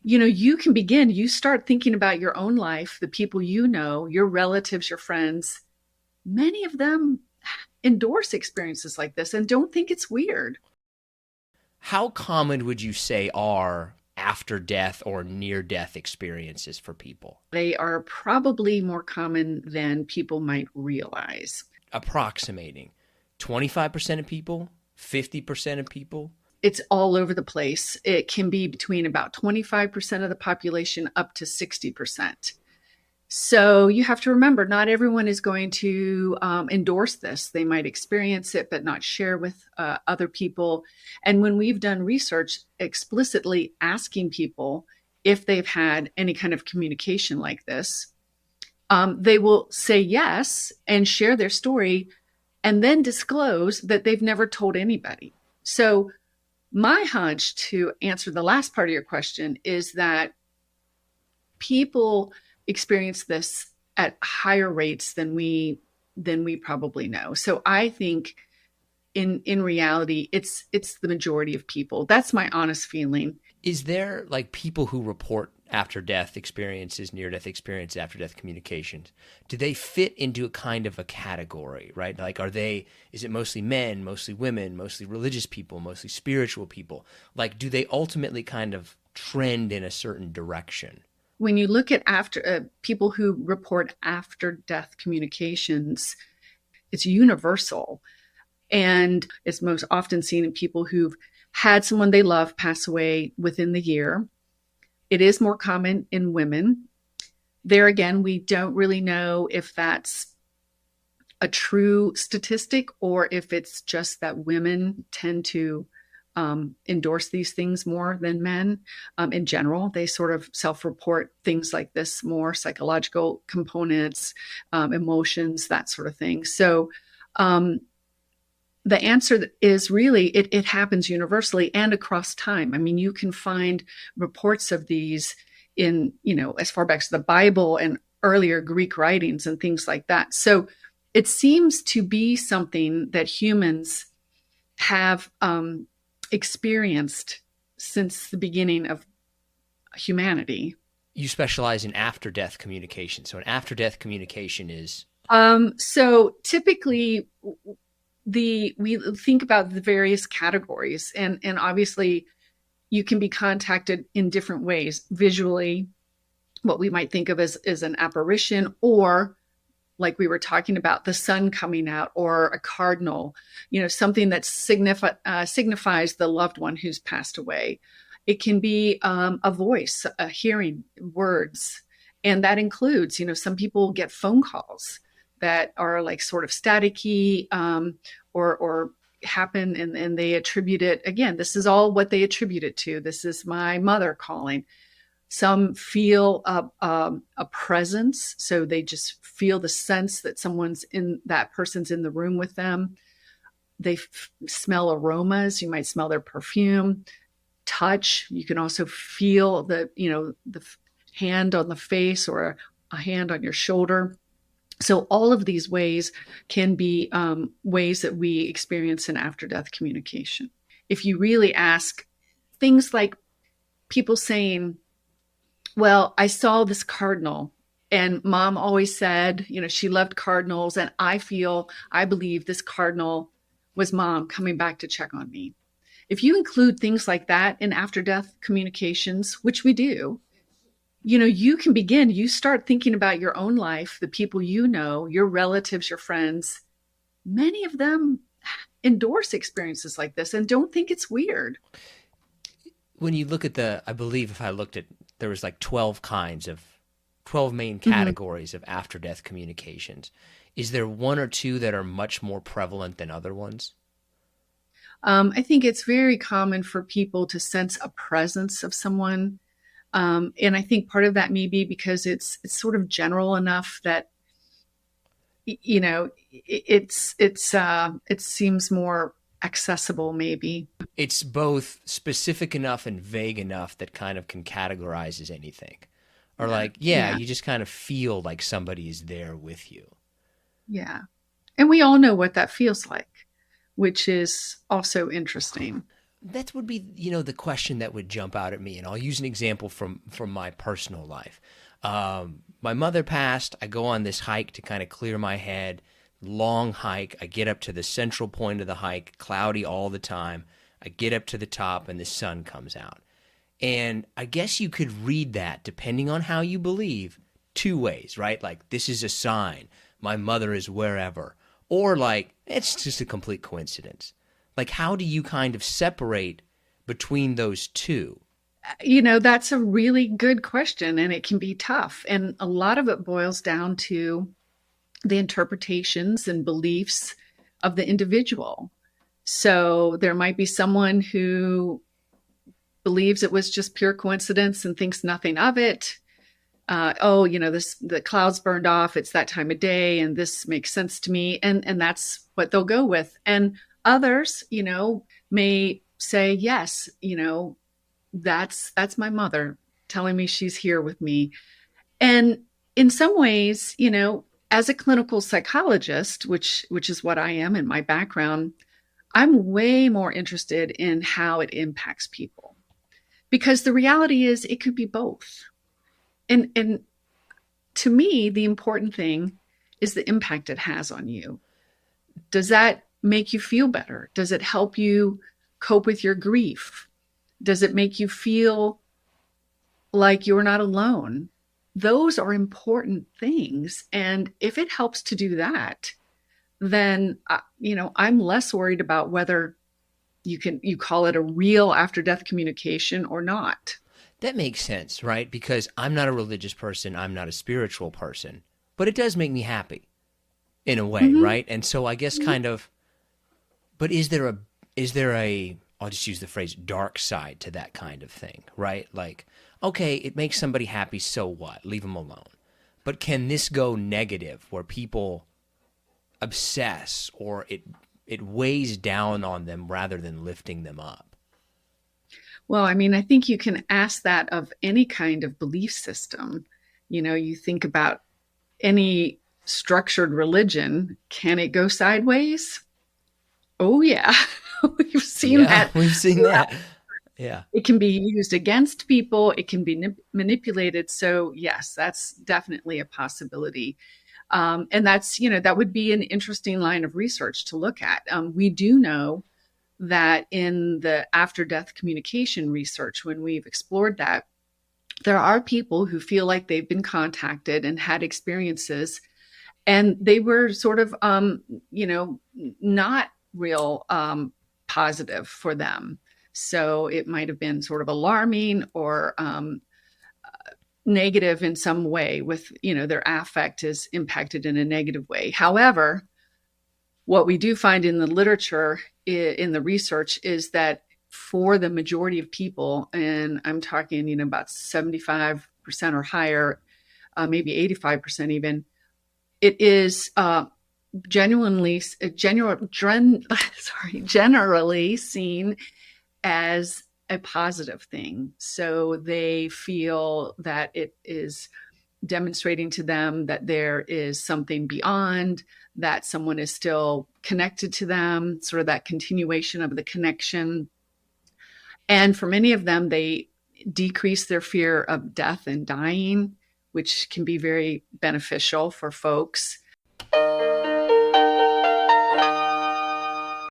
you can begin, you start thinking about your own life, the people you know, your relatives, your friends. Many of them endorse experiences like this and don't think it's weird. How common would you say are after death or near death experiences for people? They are probably more common than people might realize. Approximating 25% of people, 50% of people? It's all over the place. It can be between about 25% of the population up to 60%. So you have to remember, not everyone is going to endorse this. They might experience it, but not share with other people. And when we've done research explicitly asking people if they've had any kind of communication like this, they will say yes and share their story and then disclose that they've never told anybody. So my hunch, to answer the last part of your question, is that people experience this at higher rates than we probably know. So I think in reality, it's the majority of people. That's my honest feeling. Is there like people who report after death experiences, near death experiences, after death communications? Do they fit into a kind of a category, right? Like, is it mostly men, mostly women, mostly religious people, mostly spiritual people? Like, do they ultimately kind of trend in a certain direction? When you look at after people who report after death communications, it's universal. And it's most often seen in people who've had someone they love pass away within the year. It is more common in women. There again, we don't really know if that's a true statistic or if it's just that women tend to endorse these things more than men. In general, they sort of self-report things like this more, psychological components, emotions, that sort of thing. So the answer is really it happens universally and across time. I mean, you can find reports of these in, as far back as the Bible and earlier Greek writings and things like that. So it seems to be something that humans have experienced since the beginning of humanity. You specialize in after death communication. So an after death communication is so typically we think about the various categories, and obviously you can be contacted in different ways. Visually, what we might think of as an apparition, or like we were talking about, the sun coming out, or a cardinal, something that signifies the loved one who's passed away. It can be a voice, hearing words. And that includes, some people get phone calls that are like sort of staticky, or happen, and they attribute it. Again, this is all what they attribute it to. This is my mother calling. Some feel a presence, so they just feel the sense that that person's in the room with them. They smell aromas. You might smell their perfume. Touch. You can also feel the hand on the face or a hand on your shoulder. So all of these ways can be ways that we experience in after-death communication. If you really ask, things like people saying, well, I saw this cardinal and mom always said, she loved cardinals, and I believe this cardinal was mom coming back to check on me. If you include things like that in after-death communications, which we do, you can begin, you start thinking about your own life, the people you know, your relatives, your friends. Many of them endorse experiences like this and don't think it's weird. When you look at I believe if I looked at, there was like 12 main categories of after death communications. Is there one or two that are much more prevalent than other ones? I think it's very common for people to sense a presence of someone. And I think part of that may be because it's sort of general enough that, it seems more accessible, maybe. It's both specific enough and vague enough that kind of can categorize as anything. Or Yeah. you just kind of feel like somebody is there with you. Yeah. And we all know what that feels like, which is also interesting. that would be, the question that would jump out at me. And I'll use an example from my personal life. My mother passed. I go on this hike to kind of clear my head. Long hike. I get up to the central point of the hike, cloudy all the time. I get up to the top and the sun comes out. And I guess you could read that, depending on how you believe, two ways, right? Like, this is a sign. My mother is wherever. Or like, it's just a complete coincidence. Like, how do you kind of separate between those two? That's a really good question, and it can be tough. And a lot of it boils down to the interpretations and beliefs of the individual. So there might be someone who believes it was just pure coincidence and thinks nothing of it. The clouds burned off. It's that time of day, and this makes sense to me, and that's what they'll go with. And others, may say, yes, that's my mother telling me she's here with me. And in some ways, as a clinical psychologist, which is what I am in my background, I'm way more interested in how it impacts people, because the reality is it could be both. And to me, the important thing is the impact it has on you. Does that make you feel better? Does it help you cope with your grief? Does it make you feel like you're not alone? Those are important things. And if it helps to do that, then, I'm less worried about whether you call it a real after death communication or not. That makes sense, right? Because I'm not a religious person. I'm not a spiritual person, but it does make me happy in a way, Mm-hmm. right? And so I guess kind of, but is there a, I'll just use the phrase dark side to that kind of thing, right? Like, okay, it makes somebody happy, so what? Leave them alone. But can this go negative where people obsess, or it weighs down on them rather than lifting them up? Well, I think you can ask that of any kind of belief system. You think about any structured religion. Can it go sideways? Oh, yeah. We've seen that. We've seen that. Yeah. It can be used against people. It can be manipulated. So yes, that's definitely a possibility. And that's, that would be an interesting line of research to look at. We do know that in the after death communication research, when we've explored that, there are people who feel like they've been contacted and had experiences, and they were sort of, not real positive for them. So it might have been sort of alarming or negative in some way, with, their affect is impacted in a negative way. However, what we do find in the literature, in the research, is that for the majority of people, and I'm talking, about 75% or higher, maybe 85% even, it is generally seen as a positive thing. So they feel that it is demonstrating to them that there is something beyond, that someone is still connected to them, sort of that continuation of the connection. And for many of them, they decrease their fear of death and dying, which can be very beneficial for folks.